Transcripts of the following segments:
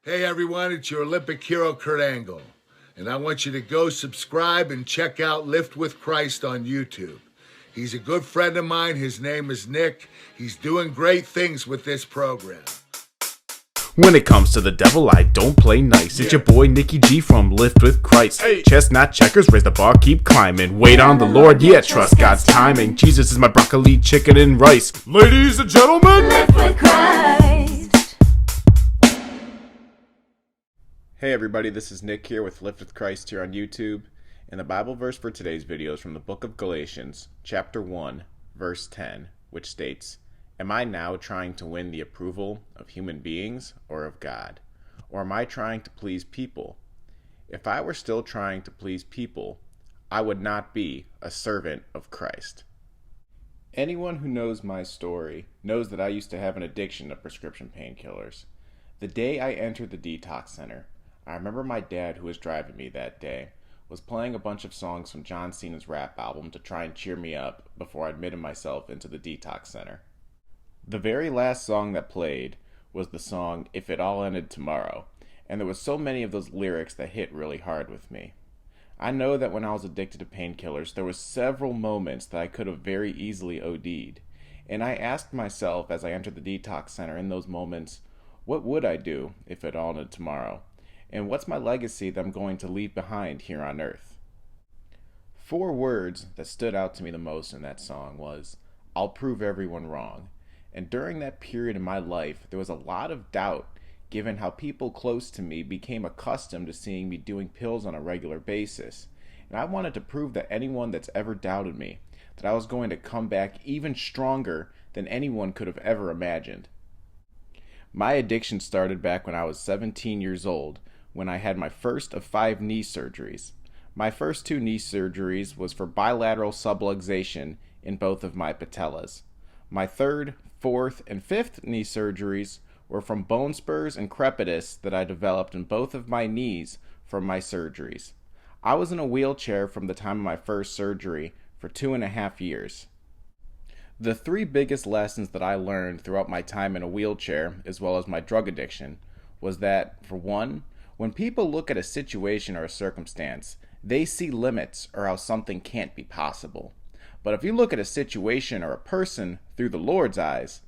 Hey everyone, it's your Olympic hero Kurt Angle, and I want you to go subscribe and check out Lift with Christ on YouTube. He's a good friend of mine. His name is Nick. He's doing great things with this program. When it comes to the devil, I don't play nice. It's your boy Nicky G from Lift with Christ. Hey. Chestnut checkers, raise the bar, keep climbing. Wait on the Lord, yeah, trust God's timing. Jesus is my broccoli, chicken, and rice. Ladies and gentlemen, Lift with Christ. Hey everybody, this is Nick here with Lift with Christ here on YouTube. And the Bible verse for today's video is from the book of Galatians, chapter 1, verse 10, which states, "Am I now trying to win the approval of human beings or of God? Or am I trying to please people? If I were still trying to please people, I would not be a servant of Christ." Anyone who knows my story knows that I used to have an addiction to prescription painkillers. The day I entered the detox center, I remember my dad, who was driving me that day, was playing a bunch of songs from John Cena's rap album to try and cheer me up before I admitted myself into the detox center. The very last song that played was the song "If It All Ended Tomorrow," and there was so many of those lyrics that hit really hard with me. I know that when I was addicted to painkillers, there were several moments that I could have very easily OD'd, and I asked myself as I entered the detox center in those moments, what would I do if it all ended tomorrow? And what's my legacy that I'm going to leave behind here on earth? 4 words that stood out to me the most in that song was, "I'll prove everyone wrong." And during that period in my life, there was a lot of doubt given how people close to me became accustomed to seeing me doing pills on a regular basis. And I wanted to prove to anyone that's ever doubted me that I was going to come back even stronger than anyone could have ever imagined. My addiction started back when I was 17 years old, when I had my first of 5 knee surgeries. My first 2 knee surgeries was for bilateral subluxation in both of my patellas. My 3rd, 4th, and 5th knee surgeries were from bone spurs and crepitus that I developed in both of my knees from my surgeries. I was in a wheelchair from the time of my first surgery for 2.5 years. The 3 biggest lessons that I learned throughout my time in a wheelchair, as well as my drug addiction, was that, for one, when people look at a situation or a circumstance, they see limits or how something can't be possible. But if you look at a situation or a person through the Lord's eyes,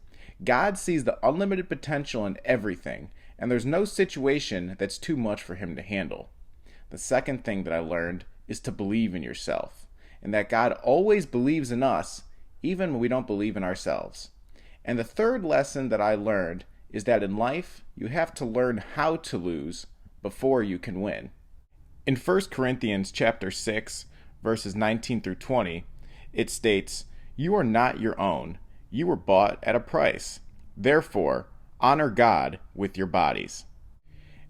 God sees the unlimited potential in everything, and there's no situation that's too much for Him to handle. The second thing that I learned is to believe in yourself, and that God always believes in us, even when we don't believe in ourselves. And the third lesson that I learned is that in life, you have to learn how to lose before you can win. In 1 Corinthians chapter 6, verses 19 through 20, it states, "You are not your own. You were bought at a price. Therefore, honor God with your bodies."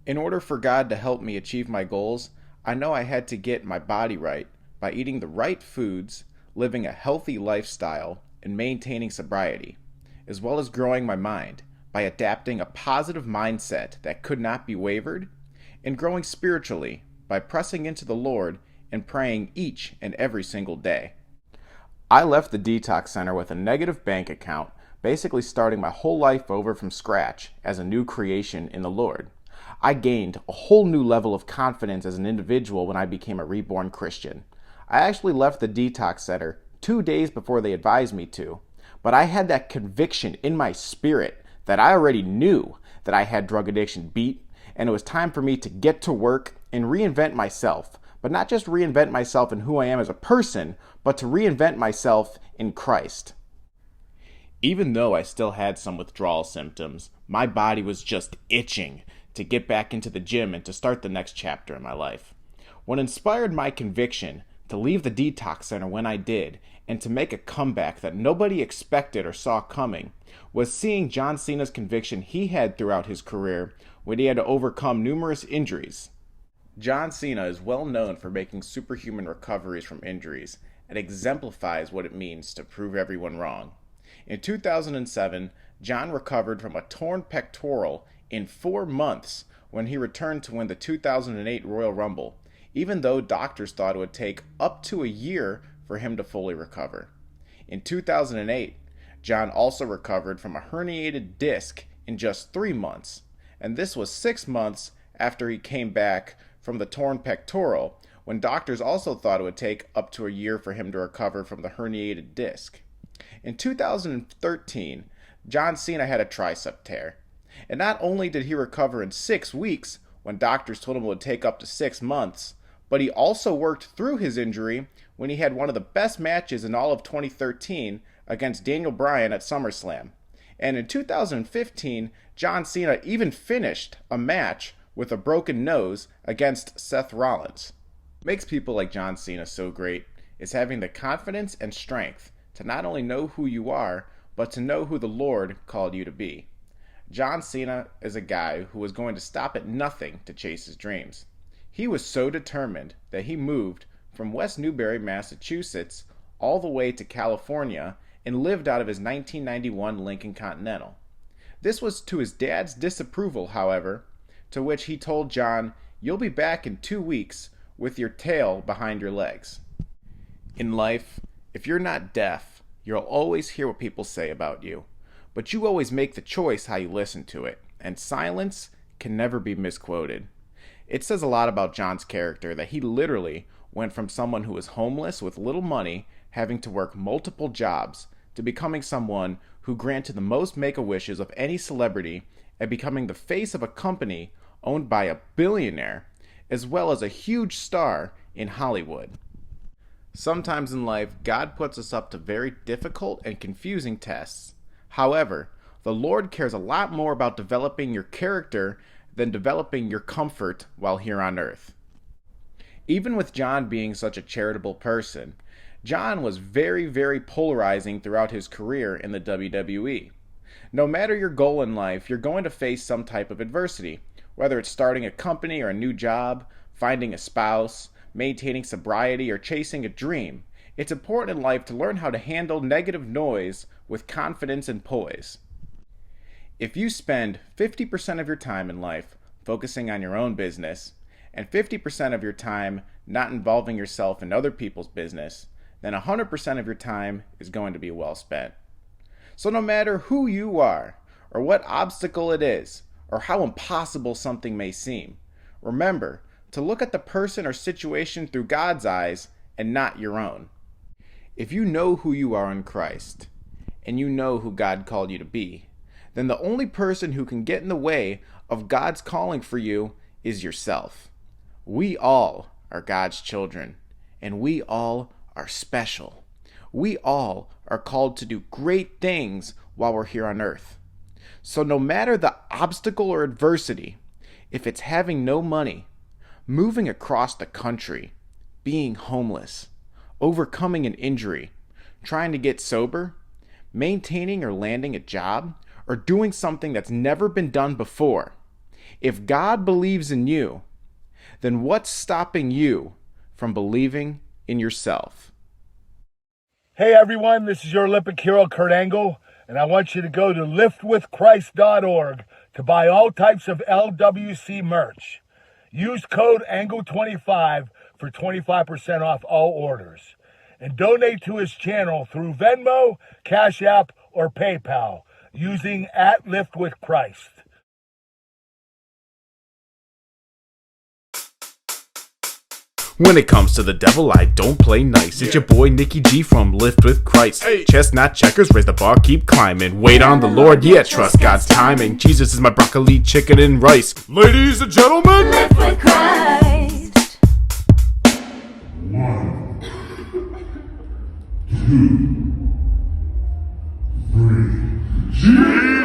In order for God to help me achieve my goals, I know I had to get my body right by eating the right foods, living a healthy lifestyle, and maintaining sobriety, as well as growing my mind by adapting a positive mindset that could not be wavered, and growing spiritually by pressing into the Lord and praying each and every single day. I left the detox center with a negative bank account, basically starting my whole life over from scratch as a new creation in the Lord. I gained a whole new level of confidence as an individual when I became a reborn Christian. I actually left the detox center 2 days before they advised me to, but I had that conviction in my spirit that I already knew that I had drug addiction beat, and it was time for me to get to work and reinvent myself. But not just reinvent myself in who I am as a person, but to reinvent myself in Christ. Even though I still had some withdrawal symptoms, my body was just itching to get back into the gym and to start the next chapter in my life. What inspired my conviction to leave the detox center when I did, and to make a comeback that nobody expected or saw coming, was seeing John Cena's conviction he had throughout his career when he had to overcome numerous injuries. John Cena is well known for making superhuman recoveries from injuries and exemplifies what it means to prove everyone wrong. In 2007, John recovered from a torn pectoral in 4 months when he returned to win the 2008 Royal Rumble, even though doctors thought it would take up to a year for him to fully recover. In 2008, John also recovered from a herniated disc in just 3 months, and this was 6 months after he came back from the torn pectoral, when doctors also thought it would take up to a year for him to recover from the herniated disc. In 2013, John Cena had a tricep tear, and not only did he recover in 6 weeks, when doctors told him it would take up to 6 months, but he also worked through his injury when he had one of the best matches in all of 2013 against Daniel Bryan at SummerSlam. And in 2015, John Cena even finished a match with a broken nose against Seth Rollins. What makes people like John Cena so great is having the confidence and strength to not only know who you are, but to know who the Lord called you to be. John Cena is a guy who was going to stop at nothing to chase his dreams. He was so determined that he moved from West Newbury, Massachusetts, all the way to California and lived out of his 1991 Lincoln Continental. This was to his dad's disapproval, however, to which he told John, "You'll be back in 2 weeks with your tail behind your legs." In life, if you're not deaf, you'll always hear what people say about you, but you always make the choice how you listen to it, and silence can never be misquoted. It says a lot about John's character that he literally went from someone who was homeless with little money, having to work multiple jobs, to becoming someone who granted the most make-a-wishes of any celebrity and becoming the face of a company owned by a billionaire, as well as a huge star in Hollywood. Sometimes in life, God puts us up to very difficult and confusing tests. However, the Lord cares a lot more about developing your character than developing your comfort while here on earth. Even with John being such a charitable person, John was very, very polarizing throughout his career in the WWE. No matter your goal in life, you're going to face some type of adversity, whether it's starting a company or a new job, finding a spouse, maintaining sobriety, or chasing a dream. It's important in life to learn how to handle negative noise with confidence and poise. If you spend 50% of your time in life focusing on your own business and 50% of your time not involving yourself in other people's business, then 100% of your time is going to be well spent. So no matter who you are, or what obstacle it is, or how impossible something may seem, remember to look at the person or situation through God's eyes and not your own. If you know who you are in Christ, and you know who God called you to be, then the only person who can get in the way of God's calling for you is yourself. We all are God's children, and we all are special. We all are called to do great things while we're here on earth. So no matter the obstacle or adversity, if it's having no money, moving across the country, being homeless, overcoming an injury, trying to get sober, maintaining or landing a job, or doing something that's never been done before, if God believes in you, then what's stopping you from believing in yourself? Hey everyone, this is your Olympic hero Kurt Angle, and I want you to go to LiftWithChrist.org to buy all types of LWC merch. Use code ANGLE25 for 25% off all orders. And donate to his channel through Venmo, Cash App, or PayPal using @LiftWithChrist. When it comes to the devil, I don't play nice. It's your boy Nicky G from Lift with Christ. Hey. Chestnut checkers, raise the bar, keep climbing. Wait on the Lord, yeah, trust God's timing. Jesus is my broccoli, chicken, and rice. Ladies and gentlemen, Lift with Christ. 1, 2, 3.